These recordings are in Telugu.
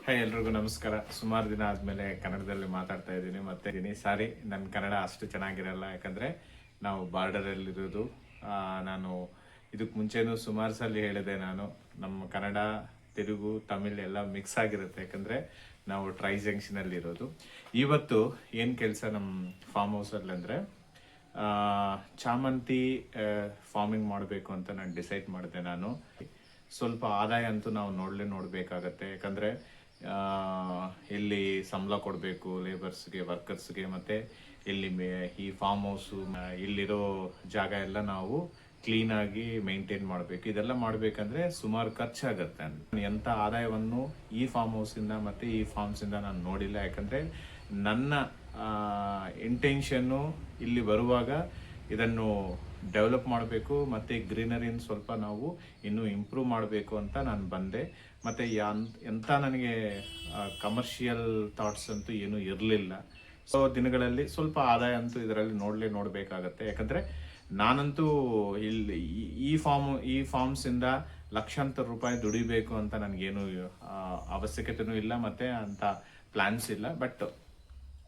ಹಾಯ್ ಎಲ್ರಿಗೂ ನಮಸ್ಕಾರ. ಸುಮಾರು ದಿನ ಆದಮೇಲೆ ಕನ್ನಡದಲ್ಲಿ ಮಾತಾಡ್ತಾ ಇದ್ದೀನಿ. ಸಾರಿ, ನನ್ನ ಕನ್ನಡ ಅಷ್ಟು ಚೆನ್ನಾಗಿರಲ್ಲ, ಯಾಕಂದರೆ ನಾವು ಬಾರ್ಡರಲ್ಲಿರೋದು. ನಾನು ಇದಕ್ಕೆ ಮುಂಚೆನೂ ಸುಮಾರು ಸಲ ಹೇಳಿದೆ, ನಮ್ಮ ಕನ್ನಡ ತೆಲುಗು ತಮಿಳ್ ಎಲ್ಲ ಮಿಕ್ಸ್ ಆಗಿರುತ್ತೆ, ಯಾಕಂದರೆ ನಾವು ಟ್ರೈ ಜಂಕ್ಷನಲ್ಲಿರೋದು. ಇವತ್ತು ಏನು ಕೆಲಸ ನಮ್ಮ ಫಾರ್ಮ್ ಹೌಸಲ್ಲಿ ಅಂದರೆ ಚಾಮಂತಿ ಫಾರ್ಮಿಂಗ್ ಮಾಡಬೇಕು ಅಂತ ನಾನು ಡಿಸೈಡ್ ಮಾಡಿದೆ. ಸ್ವಲ್ಪ ಆದಾಯ ಅಂತೂ ನಾವು ನೋಡಬೇಕಾಗತ್ತೆ, ಯಾಕಂದರೆ ಎಲ್ಲಿ ಸಂಬಳ ಕೊಡಬೇಕು ಲೇಬರ್ಸ್ಗೆ, ವರ್ಕರ್ಸ್ಗೆ, ಮತ್ತು ಇಲ್ಲಿ ಈ ಫಾರ್ಮ್ ಹೌಸು ಇಲ್ಲಿರೋ ಜಾಗ ಎಲ್ಲ ನಾವು ಕ್ಲೀನಾಗಿ ಮೇಂಟೈನ್ ಮಾಡಬೇಕು. ಇದೆಲ್ಲ ಮಾಡಬೇಕಂದ್ರೆ ಸುಮಾರು ಖರ್ಚಾಗತ್ತೆ. ಎಂಥ ಆದಾಯವನ್ನು ಈ ಫಾರ್ಮ್ ಹೌಸಿಂದ ಮತ್ತು ಈ ಫಾರ್ಮ್ಸಿಂದ ನಾನು ನೋಡಿಲ್ಲ, ಯಾಕಂದರೆ ನನ್ನ ಇಂಟೆನ್ಷನ್ನು ಇಲ್ಲಿ ಬರುವಾಗ ಇದನ್ನು ಡೆವಲಪ್ ಮಾಡಬೇಕು ಮತ್ತು ಗ್ರೀನರಿನ ಸ್ವಲ್ಪ ನಾವು ಇನ್ನೂ ಇಂಪ್ರೂವ್ ಮಾಡಬೇಕು ಅಂತ ನಾನು ಬಂದೆ. ಮತ್ತು ಎಂಥ ನನಗೆ ಕಮರ್ಷಿಯಲ್ ಥಾಟ್ಸ್ ಅಂತೂ ಏನೂ ಇರಲಿಲ್ಲ. ಸೊ ದಿನಗಳಲ್ಲಿ ಸ್ವಲ್ಪ ಆದಾಯ ಅಂತೂ ಇದರಲ್ಲಿ ನೋಡಬೇಕಾಗತ್ತೆ, ಯಾಕಂದರೆ ನಾನಂತೂ ಇಲ್ಲಿ ಈ ಫಾರ್ಮ್ಸಿಂದ ಲಕ್ಷಾಂತರ ರೂಪಾಯಿ ದುಡಿಬೇಕು ಅಂತ ನನಗೇನು ಅವಶ್ಯಕತೆನೂ ಇಲ್ಲ, ಮತ್ತು ಅಂಥ ಪ್ಲ್ಯಾನ್ಸ್ ಇಲ್ಲ. ಬಟ್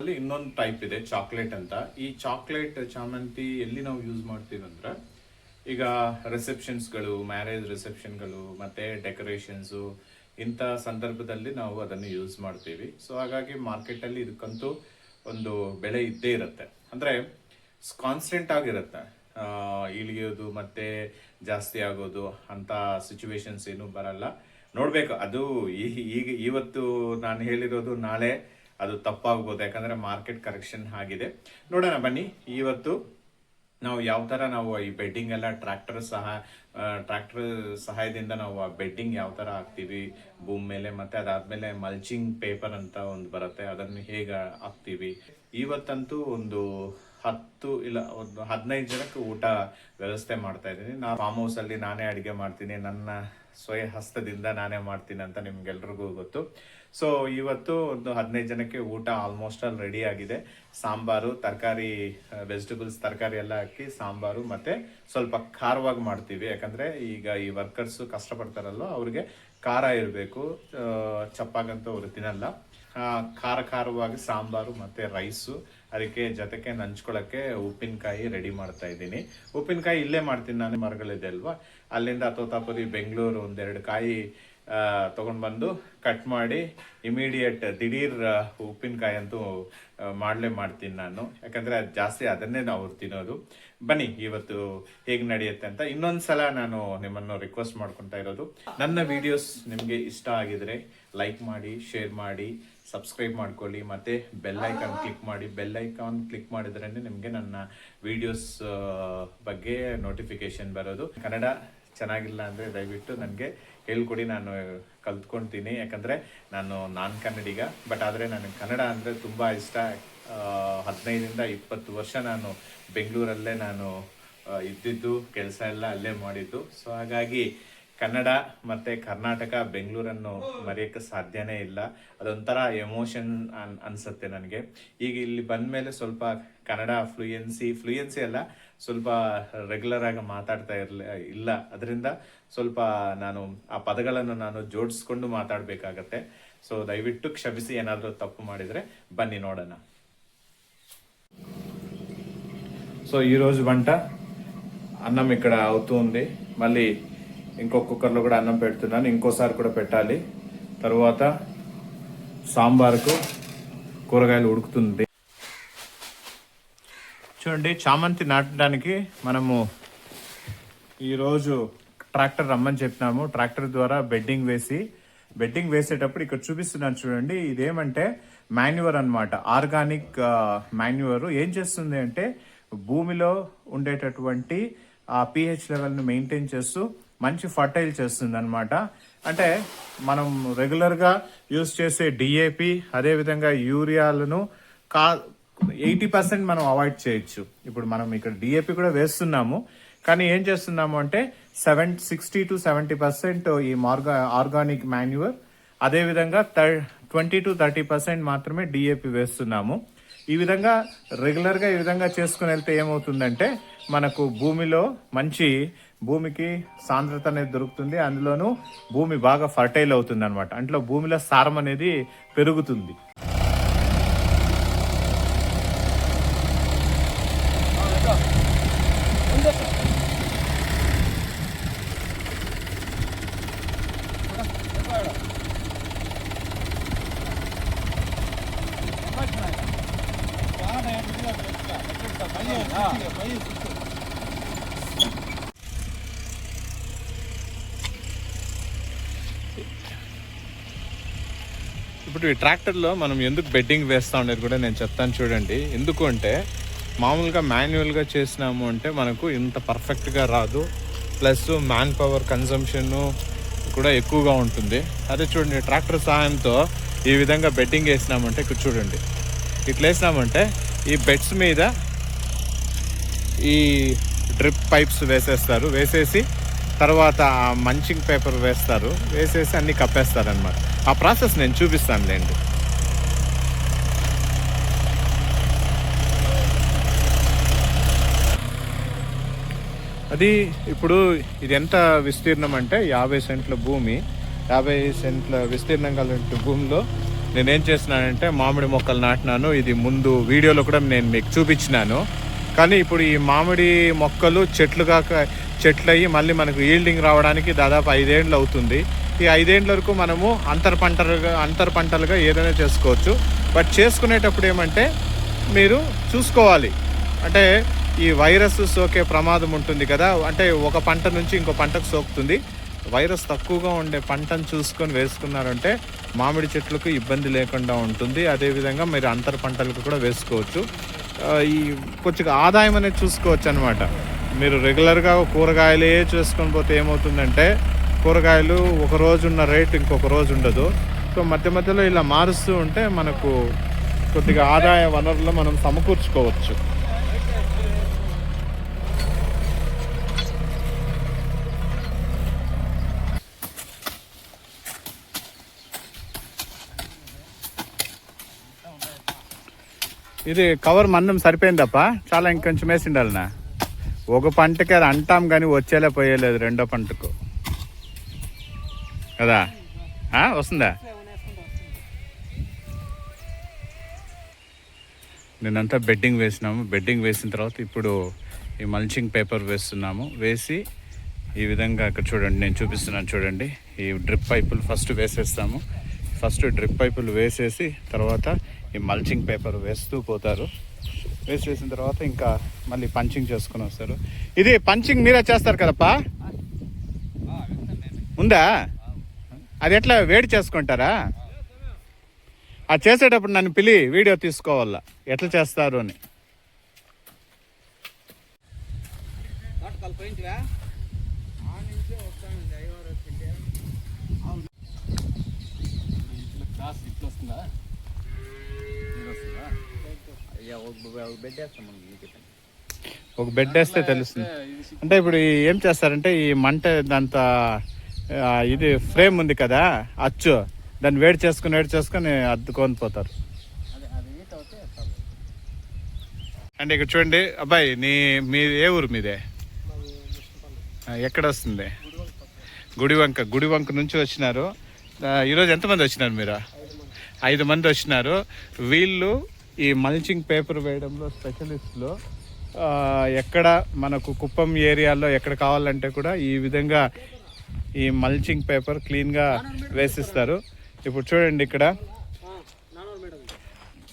ಅಲ್ಲಿ ಇನ್ನೊಂದು ಟೈಪ್ ಇದೆ, ಚಾಕ್ಲೇಟ್ ಅಂತ. ಈ ಚಾಕ್ಲೇಟ್ ಚಾಮಂತಿ ಎಲ್ಲಿ ನಾವು ಯೂಸ್ ಮಾಡ್ತೀವಿ ಅಂದ್ರೆ, ಈಗ ರಿಸೆಪ್ಷನ್ಸ್ಗಳು, ಮ್ಯಾರೇಜ್ ರಿಸೆಪ್ಷನ್ಗಳು ಮತ್ತು ಡೆಕೋರೇಷನ್ಸು, ಇಂಥ ಸಂದರ್ಭದಲ್ಲಿ ನಾವು ಅದನ್ನು ಯೂಸ್ ಮಾಡ್ತೀವಿ. ಸೊ ಹಾಗಾಗಿ ಮಾರ್ಕೆಟಲ್ಲಿ ಇದಕ್ಕಂತೂ ಒಂದು ಬೆಲೆ ಇದ್ದೇ ಇರುತ್ತೆ, ಅಂದರೆ ಕಾನ್ಸ್ಟೆಂಟ್ ಆಗಿರುತ್ತೆ. ಇಳಿಯೋದು ಮತ್ತು ಜಾಸ್ತಿ ಆಗೋದು ಅಂಥ ಸಿಚುವೇಶನ್ಸ್ ಏನೂ ಬರಲ್ಲ. ನೋಡಬೇಕು, ಅದು ಇವತ್ತು ನಾನು ಹೇಳಿರೋದು ನಾಳೆ ಅದು ತಪ್ಪಾಗ್ಬೋದು, ಯಾಕಂದರೆ ಮಾರ್ಕೆಟ್ ಕರೆಕ್ಷನ್ ಆಗಿದೆ. ನೋಡೋಣ ಬನ್ನಿ. ಇವತ್ತು ನಾವು ಯಾವ ಥರ ನಾವು ಈ ಬೆಡ್ಡಿಂಗ್ ಎಲ್ಲ ಟ್ರ್ಯಾಕ್ಟರ್ ಸಹಾಯದಿಂದ ನಾವು ಆ ಬೆಡ್ಡಿಂಗ್ ಯಾವ ಥರ ಹಾಕ್ತೀವಿ ಭೂಮಿ ಮೇಲೆ, ಮತ್ತು ಅದಾದಮೇಲೆ ಮಲ್ಚಿಂಗ್ ಪೇಪರ್ ಅಂತ ಒಂದು ಬರುತ್ತೆ, ಅದನ್ನು ಹೇಗೆ ಹಾಕ್ತೀವಿ. ಇವತ್ತಂತೂ ಒಂದು 10 ಇಲ್ಲ ಒಂದು 15 ಜನಕ್ಕೆ ಊಟ ವ್ಯವಸ್ಥೆ ಮಾಡ್ತಾ ಇದ್ದೀನಿ. ನಾನು ಫಾರ್ಮ್ ಹೌಸಲ್ಲಿ ನಾನೇ ಅಡುಗೆ ಮಾಡ್ತೀನಿ, ನನ್ನ ಸ್ವಯ ಹಸ್ತದಿಂದ ನಾನೇ ಮಾಡ್ತೀನಿ ಅಂತ ನಿಮ್ಗೆಲ್ರಿಗೂ ಗೊತ್ತು. ಸೊ ಇವತ್ತು ಒಂದು 15 ಜನಕ್ಕೆ ಊಟ ಆಲ್ಮೋಸ್ಟ್ ಆಲ್ ರೆಡಿ ಆಗಿದೆ. ಸಾಂಬಾರು, ತರಕಾರಿ, ವೆಜಿಟೇಬಲ್ಸ್, ತರಕಾರಿ ಎಲ್ಲ ಹಾಕಿ ಸಾಂಬಾರು, ಮತ್ತು ಸ್ವಲ್ಪ ಖಾರವಾಗಿ ಮಾಡ್ತೀವಿ, ಯಾಕಂದರೆ ಈಗ ಈ ವರ್ಕರ್ಸು ಕಷ್ಟಪಡ್ತಾರಲ್ವ, ಅವ್ರಿಗೆ ಖಾರ ಇರಬೇಕು, ಚಪ್ಪಾಗಂತೂ ಅವರು ತಿನ್ನಲ್ಲ. ಖಾರವಾಗಿ ಸಾಂಬಾರು ಮತ್ತು ರೈಸು, ಅದಕ್ಕೆ ಜೊತೆಗೆ ನಂಚ್ಕೊಳ್ಳೋಕ್ಕೆ ಉಪ್ಪಿನಕಾಯಿ ರೆಡಿ ಮಾಡ್ತಾ ಇದ್ದೀನಿ. ಉಪ್ಪಿನಕಾಯಿ ಇಲ್ಲೇ ಮಾಡ್ತೀನಿ, ನಾನು ಮರಗಳಿದೆ ಅಲ್ವಾ, ಅಲ್ಲಿಂದ ತೋತಾಪುರಿ ಬೆಂಗಳೂರು 1-2 ಕಾಯಿ ತೊಗೊಂಡು ಬಂದು ಕಟ್ ಮಾಡಿ ಇಮಿಡಿಯೇಟ್ ದಿಢೀರ್ ಉಪ್ಪಿನಕಾಯಿ ಅಂತೂ ಮಾಡ್ತೀನಿ ನಾನು, ಯಾಕಂದರೆ ಅದು ಜಾಸ್ತಿ ಅದನ್ನೇ ನಾವು ತಿನ್ನೋದು. ಬನ್ನಿ ಇವತ್ತು ಹೇಗೆ ನಡೆಯುತ್ತೆ ಅಂತ. ಇನ್ನೊಂದು ಸಲ ನಾನು ನಿಮ್ಮನ್ನು ರಿಕ್ವೆಸ್ಟ್ ಮಾಡ್ಕೊತಾ ಇರೋದು, ನನ್ನ ವಿಡಿಯೋಸ್ ನಿಮಗೆ ಇಷ್ಟ ಆಗಿದ್ರೆ ಲೈಕ್ ಮಾಡಿ, ಶೇರ್ ಮಾಡಿ, ಸಬ್ಸ್ಕ್ರೈಬ್ ಮಾಡ್ಕೊಳ್ಳಿ, ಮತ್ತು ಬೆಲ್ ಐಕಾನ್ ಕ್ಲಿಕ್ ಮಾಡಿ. ಬೆಲ್ ಐಕಾನ್ ಕ್ಲಿಕ್ ಮಾಡಿದ್ರೇ ನಿಮಗೆ ನನ್ನ ವಿಡಿಯೋಸ್ ಬಗ್ಗೆ ನೋಟಿಫಿಕೇಶನ್ ಬರೋದು. ಕನ್ನಡ ಚೆನ್ನಾಗಿಲ್ಲ ಅಂದರೆ ದಯವಿಟ್ಟು ನನಗೆ ಹೇಳ್ಕೊಡಿ, ನಾನು ಕಲ್ತ್ಕೊಳ್ತೀನಿ, ಯಾಕಂದರೆ ನಾನು ಕನ್ನಡಿಗ. ಬಟ್ ಆದರೆ ನನಗೆ ಕನ್ನಡ ಅಂದರೆ ತುಂಬ ಇಷ್ಟ. 15-20 ವರ್ಷ ನಾನು ಬೆಂಗಳೂರಲ್ಲೇ ಇದ್ದಿದ್ದು, ಕೆಲಸ ಎಲ್ಲ ಅಲ್ಲೇ ಮಾಡಿದ್ದು. ಸೊ ಹಾಗಾಗಿ ಕನ್ನಡ ಮತ್ತು ಕರ್ನಾಟಕ, ಬೆಂಗಳೂರನ್ನು ಮರೆಯೋಕ್ಕೆ ಸಾಧ್ಯನೇ ಇಲ್ಲ. ಅದೊಂಥರ ಎಮೋಷನ್ ಅನಿಸುತ್ತೆ ನನಗೆ. ಈಗ ಇಲ್ಲಿ ಬಂದ ಮೇಲೆ ಸ್ವಲ್ಪ ಕನ್ನಡ ಫ್ಲೂಯೆನ್ಸಿ ಅಲ್ಲ, ಸ್ವಲ್ಪ ರೆಗ್ಯುಲರ್ ಆಗಿ ಮಾತಾಡ್ತಾ ಇಲ್ಲ. ಅದರಿಂದ ಸ್ವಲ್ಪ ನಾನು ಆ ಪದಗಳನ್ನು ನಾನು ಜೋಡಿಸ್ಕೊಂಡು ಮಾತಾಡಬೇಕಾಗತ್ತೆ. ಸೊ ದಯವಿಟ್ಟು ಕ್ಷಮಿಸಿ, ಏನಾದರೂ ತಪ್ಪು ಮಾಡಿದರೆ. ಬನ್ನಿ ನೋಡೋಣ. సో ఈరోజు వంట అన్నం ఇక్కడ అవుతుంది. మళ్ళీ ఇంకో కుక్కర్లో కూడా అన్నం పెడుతున్నాను, ఇంకోసారి కూడా పెట్టాలి. తర్వాత సాంబార్కు కూరగాయలు ఉడుకుతుంది. చూడండి, చామంతి నాటడానికి మనము ఈరోజు ట్రాక్టర్ రమ్మని చెప్పినాము. ట్రాక్టర్ ద్వారా బెడ్డింగ్ వేసేటప్పుడు ఇక్కడ చూపిస్తున్నాను చూడండి. ఇదేమంటే మాన్యూవర్ అన్నమాట, ఆర్గానిక్ మాన్యూవర్. ఏం చేస్తుంది అంటే భూమిలో ఉండేటటువంటి ఆ pH లెవెల్ని మెయింటైన్ చేస్తూ మంచి ఫర్టైల్ చేస్తుంది అనమాట. అంటే మనం రెగ్యులర్గా యూజ్ చేసే డిఏపి, అదేవిధంగా యూరియాలను 80% మనం అవాయిడ్ చేయొచ్చు. ఇప్పుడు మనం ఇక్కడ డిఏపి కూడా వేస్తున్నాము, కానీ ఏం చేస్తున్నాము అంటే 60 to 70% ఈ ఆర్గానిక్ మాన్యూవర్, అదేవిధంగా 20 to 30% మాత్రమే డిఏపి వేస్తున్నాము. ఈ విధంగా రెగ్యులర్గా ఈ విధంగా చేసుకుని వెళ్తే ఏమవుతుందంటే మనకు భూమిలో మంచి భూమికి సాంద్రత అనేది దొరుకుతుంది, అందులోనూ భూమి బాగా ఫర్టైల్ అవుతుంది అనమాట. అంటే భూమిలో సారం అనేది పెరుగుతుంది. ఇప్పుడు ఈ ట్రాక్టర్లో మనం ఎందుకు బెడ్డింగ్ వేస్తూ ఉండేది కూడా నేను చెప్తాను చూడండి. ఎందుకు అంటే మామూలుగా మాన్యువల్గా చేసినాము అంటే మనకు ఇంత పర్ఫెక్ట్గా రాదు, ప్లస్ మ్యాన్ పవర్ కన్సంప్షన్ కూడా ఎక్కువగా ఉంటుంది. అదే చూడండి ట్రాక్టర్ సహాయంతో ఈ విధంగా బెడ్డింగ్ వేసినామంటే ఇక్కడ చూడండి ఇట్లా వేసినామంటే ఈ బెడ్స్ మీద ఈ డ్రిప్ పైప్స్ వేసేస్తారు, వేసేసి తర్వాత మంచింగ్ పేపర్ వేస్తారు, వేసేసి అన్నీ కప్పేస్తారు అనమాట. ఆ ప్రాసెస్ నేను చూపిస్తానులేండి. అది ఇప్పుడు ఇది ఎంత విస్తీర్ణం అంటే 50 సెంట్ల భూమి, 50 సెంట్ల విస్తీర్ణం కలిగిన భూమిలో నేనేం చేస్తున్నానంటే మామిడి మొక్కలు నాటినాను. ఇది ముందు వీడియోలో కూడా నేను మీకు చూపించినాను. కానీ ఇప్పుడు ఈ మామిడి మొక్కలు చెట్లు అయ్యి మళ్ళీ మనకు ఈల్డింగ్ రావడానికి దాదాపు 5 ఏళ్ళు అవుతుంది. ఈ 5 ఏళ్ళ వరకు మనము అంతర పంటలుగా ఏదైనా చేసుకోవచ్చు. బట్ చేసుకునేటప్పుడు ఏమంటే మీరు చూసుకోవాలి, అంటే ఈ వైరస్ సోకే ప్రమాదం ఉంటుంది కదా, అంటే ఒక పంట నుంచి ఇంకో పంటకు సోకుతుంది. వైరస్ తక్కువగా ఉండే పంటను చూసుకొని వేసుకున్నారంటే మామిడి చెట్లకు ఇబ్బంది లేకుండా ఉంటుంది. అదేవిధంగా మీరు అంతర పంటలకు కూడా వేసుకోవచ్చు. ఈ కొంచెం ఆదాయం అనేది చూసుకోవచ్చు అనమాట. మీరు రెగ్యులర్గా కూరగాయలే చేసుకొని పోతే ఏమవుతుందంటే కూరగాయలు ఒక రోజు ఉన్న రేటు ఇంకొక రోజు ఉండదు. సో మధ్య మధ్యలో ఇలా మారుస్తూ ఉంటే మనకు కొద్దిగా ఆదాయ వనరులు మనం సమకూర్చుకోవచ్చు. ఇది కవర్ మందం సరిపోయిందప్ప, చాలా ఇంకొంచెం వేసి ఉండాలనా. ఒక పంటకి అది అంటాం కానీ వచ్చేలా పోయేలేదు రెండో పంటకు కదా. వస్తుందా? నేనంతా బెడ్డింగ్ వేసినాము. బెడ్డింగ్ వేసిన తర్వాత ఇప్పుడు ఈ మల్చింగ్ పేపర్ వేస్తున్నాము. వేసి ఈ విధంగా ఇక్కడ చూడండి, నేను చూపిస్తున్నాను చూడండి. ఈ డ్రిప్ పైపులు ఫస్ట్ వేసేస్తాము. ఫస్ట్ డ్రిప్ పైపులు వేసేసి తర్వాత ఈ మల్చింగ్ పేపర్ వేస్తూ పోతారు. వేసేసిన తర్వాత ఇంకా మళ్ళీ పంచింగ్ చేసుకుని వస్తారు. ఇది పంచింగ్ మీరే చేస్తారు కదప్పా? ఉందా? అది ఎట్లా వేడి చేసుకుంటారా? అది చేసేటప్పుడు నన్ను పిలి వీడియో తీసుకోవాలా ఎట్లా చేస్తారు అని. ఒక బెడ్ వేస్తే తెలుస్తుంది. అంటే ఇప్పుడు ఏం చేస్తారంటే ఈ మంట దాంతో ఇది ఫ్రేమ్ ఉంది కదా అచ్చు, దాన్ని వేడి చేసుకుని అద్దుకొని పోతారు. అంటే ఇక్కడ చూడండి అబ్బాయి, మీ ఏ ఊరు మీదే? ఎక్కడ వస్తుంది? గుడివంక నుంచి వచ్చినారు. ఈరోజు ఎంతమంది వచ్చినారు మీరు? 5 మంది వచ్చినారు. వీళ్ళు ఈ మల్చింగ్ పేపర్ వేయడంలో స్పెషలిస్టులు. ఎక్కడ మనకు కుప్పం ఏరియాలో ఎక్కడ కావాలంటే కూడా ఈ విధంగా ఈ మల్చింగ్ పేపర్ క్లీన్గా వేసిస్తారు. ఇప్పుడు చూడండి ఇక్కడ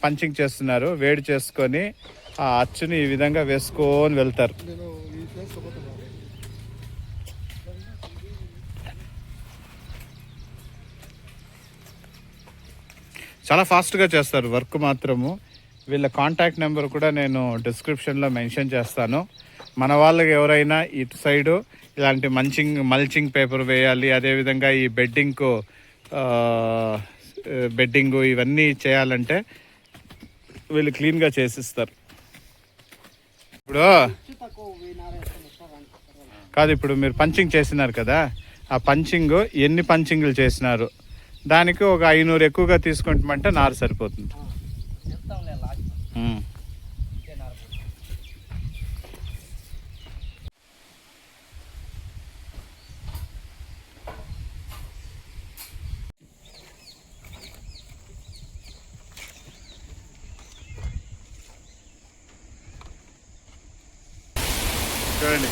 పంచింగ్ చేస్తున్నారు, వేడి చేసుకొని ఆ అచ్చుని ఈ విధంగా వేసుకొని వెళ్తారు. చాలా ఫాస్ట్గా చేస్తారు వర్క్ మాత్రము. వీళ్ళ కాంటాక్ట్ నెంబర్ కూడా నేను డిస్క్రిప్షన్లో మెన్షన్ చేస్తాను. మన వాళ్ళకి ఎవరైనా ఇటు సైడు ఇలాంటి మల్చింగ్ పేపర్ వేయాలి, అదేవిధంగా ఈ బెడ్డింగు ఇవన్నీ చేయాలంటే వీళ్ళు క్లీన్గా చేసిస్తారు. ఇప్పుడు మీరు పంచింగ్ చేసినారు కదా, ఆ పంచింగ్ ఎన్ని పంచింగ్లు చేసినారు దానికి ఒక 500 ఎక్కువగా తీసుకుంటామంటే నారు సరిపోతుంది. చూడండి.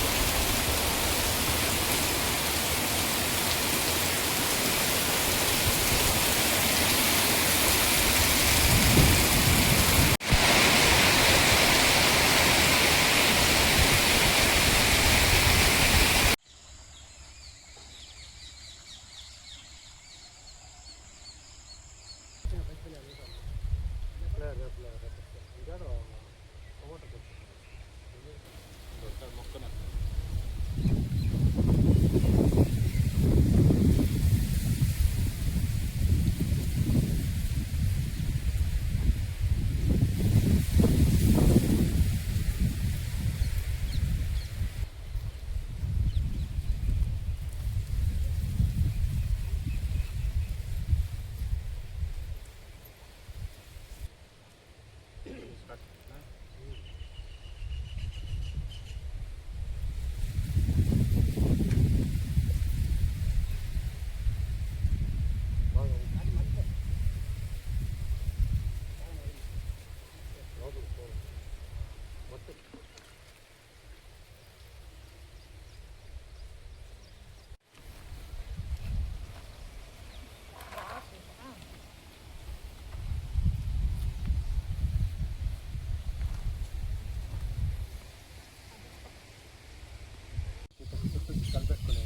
కలిపెట్టుకునే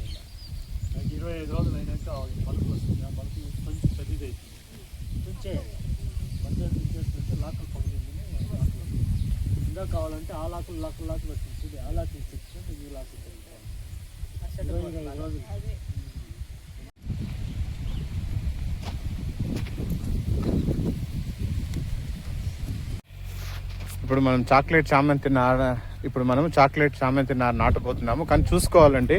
25 రోజులు అయినాక పలుకు వస్తుంది. ఆ పలుకు కొంచెం పెద్దది అవుతుంది. తుంచేయాలి. పచ్చడి తుంచేస్తుంటే లాకులు పగిలిందని లాకులు. ఇంకా కావాలంటే ఆ లాకులు వచ్చింది. ఆ లాకులు తెచ్చుకుంటే ఈ లాకులు పెరుగుతాయి. 25 రోజులు. ఇప్పుడు మనం చాక్లెట్ చామంతి నార నాటబోతున్నాము. కానీ చూసుకోవాలండి,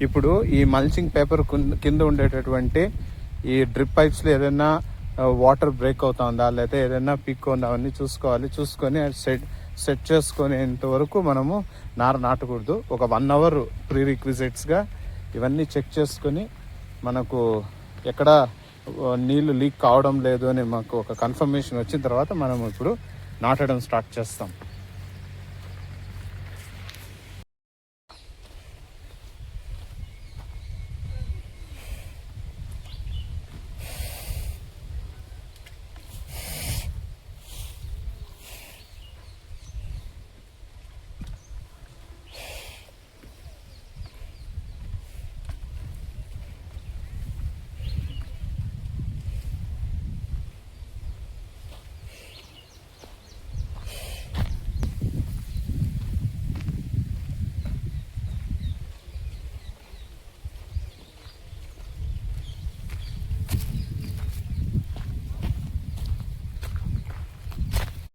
ఇప్పుడు ఈ మల్చింగ్ పేపర్ కింద ఉండేటటువంటి ఈ డ్రిప్ పైప్స్లో ఏదైనా వాటర్ బ్రేక్ అవుతుందా, లేకపోతే ఏదైనా పీక్ ఉందా అవన్నీ చూసుకొని సెట్ చేసుకునేంత వరకు మనము నార నాటకూడదు. ఒక 1 అవర్ ప్రీ రిక్విజిట్స్గా ఇవన్నీ చెక్ చేసుకొని మనకు ఎక్కడ నీళ్లు లీక్ కావడం లేదు అని మాకు ఒక కన్ఫర్మేషన్ వచ్చిన తర్వాత మనం ఇప్పుడు నాటడం స్టార్ట్ చేస్తాం.